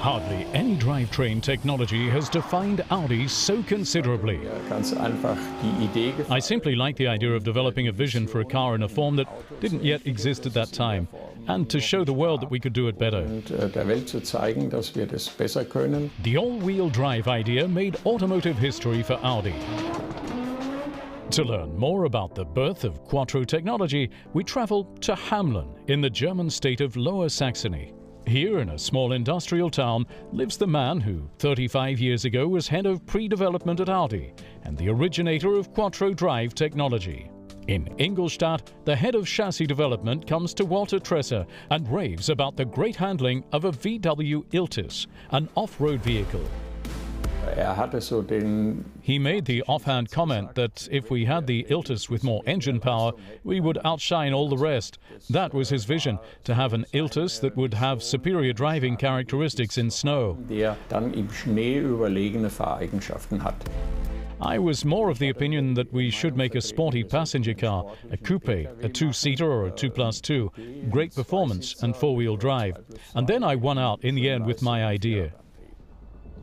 Hardly any drivetrain technology has defined Audi so considerably. I simply like the idea of developing a vision for a car in a form that didn't yet exist at that time, and to show the world that we could do it better. The all-wheel drive idea made automotive history for Audi. To learn more about the birth of quattro technology, we travel to Hamelin in the German state of Lower Saxony. Here, in a small industrial town, lives the man who 35 years ago was head of pre-development at Audi and the originator of quattro drive technology. In Ingolstadt, the head of chassis development comes to Walter Tresser and raves about the great handling of a VW Iltis, an off-road vehicle. He made the offhand comment that if we had the Iltis with more engine power, we would outshine all the rest. That was his vision, to have an Iltis that would have superior driving characteristics in snow. I was more of the opinion that we should make a sporty passenger car, a coupe, a two-seater or a 2+2, great performance and four-wheel drive. And then I won out in the end with my idea.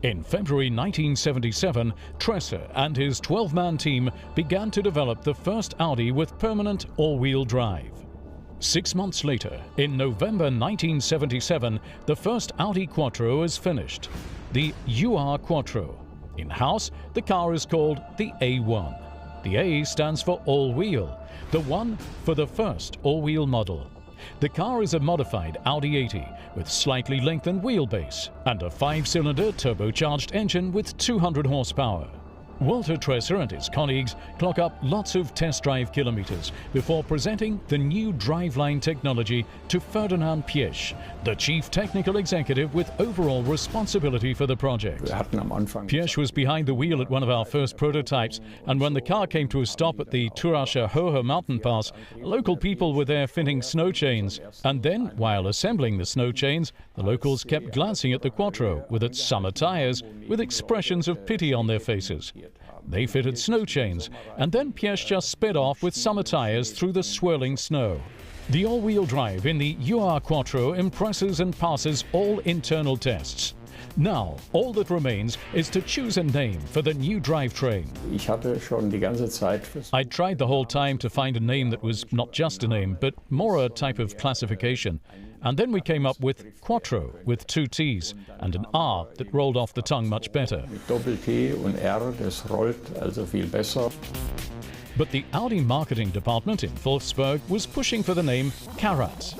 In February 1977, Tresser and his 12-man team began to develop the first Audi with permanent all-wheel drive. 6 months later, in November 1977, the first Audi Quattro is finished, the UR Quattro. In-house, the car is called the A1. The A stands for all-wheel, the 1 for the first all-wheel model. The car is a modified Audi 80 with slightly lengthened wheelbase and a 5-cylinder turbocharged engine with 200 horsepower. Walter Tresser and his colleagues clock up lots of test drive kilometers before presenting the new driveline technology to Ferdinand Piëch, the chief technical executive with overall responsibility for the project. Piëch was behind the wheel at one of our first prototypes, and when the car came to a stop at the Turascher Hohe mountain pass, local people were there fitting snow chains. And then, while assembling the snow chains, the locals kept glancing at the Quattro with its summer tires with expressions of pity on their faces. They fitted snow chains, and then Piëch just sped off with summer tires through the swirling snow. The all-wheel drive in the UR Quattro impresses and passes all internal tests. Now, all that remains is to choose a name for the new drivetrain. I tried the whole time to find a name that was not just a name, but more a type of classification. And then we came up with Quattro with 2 T's and an R that rolled off the tongue much better. But the Audi marketing department in Wolfsburg was pushing for the name Karat.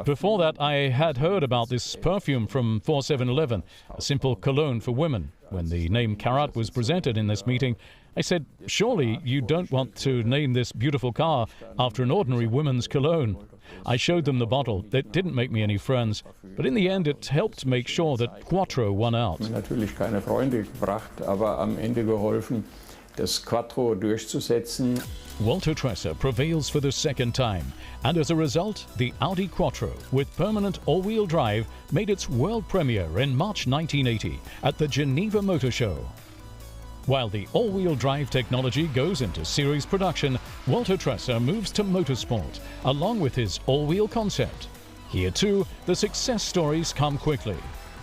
Before that, I had heard about this perfume from 4711, a simple cologne for women. When the name Karat was presented in this meeting, I said, surely you don't want to name this beautiful car after an ordinary woman's cologne. I showed them the bottle. That didn't make me any friends, but in the end it helped make sure that Quattro won out. Walter Tresser prevails for the second time, and as a result, the Audi Quattro with permanent all-wheel drive made its world premiere in March 1980 at the Geneva Motor Show. While the all-wheel drive technology goes into series production, Walter Tresser moves to motorsport, along with his all-wheel concept. Here too, the success stories come quickly.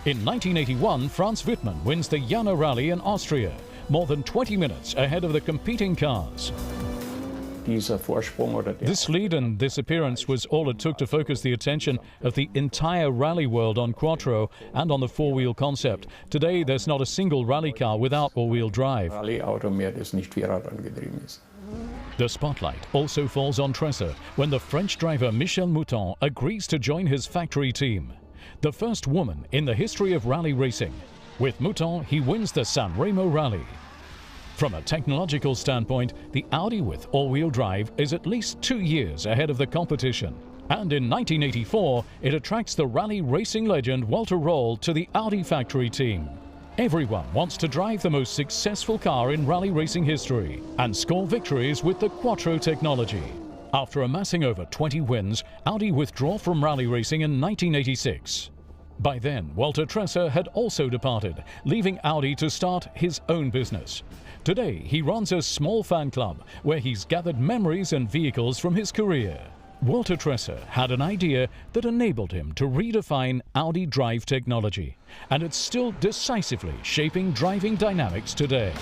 In 1981, Franz Wittmann wins the Jana Rally in Austria, more than 20 minutes ahead of the competing cars. This lead and this appearance was all it took to focus the attention of the entire rally world on Quattro and on the four-wheel concept. Today, there's not a single rally car without all-wheel drive. The spotlight also falls on Tresser when the French driver Michel Mouton agrees to join his factory team. The first woman in the history of rally racing. With Mouton, he wins the San Remo Rally. From a technological standpoint, the Audi with all-wheel drive is at least 2 years ahead of the competition. And in 1984, it attracts the rally racing legend Walter Röhrl to the Audi factory team. Everyone wants to drive the most successful car in rally racing history and score victories with the Quattro technology. After amassing over 20 wins, Audi withdraw from rally racing in 1986. By then, Walter Tresser had also departed, leaving Audi to start his own business. Today, he runs a small fan club where he's gathered memories and vehicles from his career. Walter Tresser had an idea that enabled him to redefine Audi drive technology, and it's still decisively shaping driving dynamics today.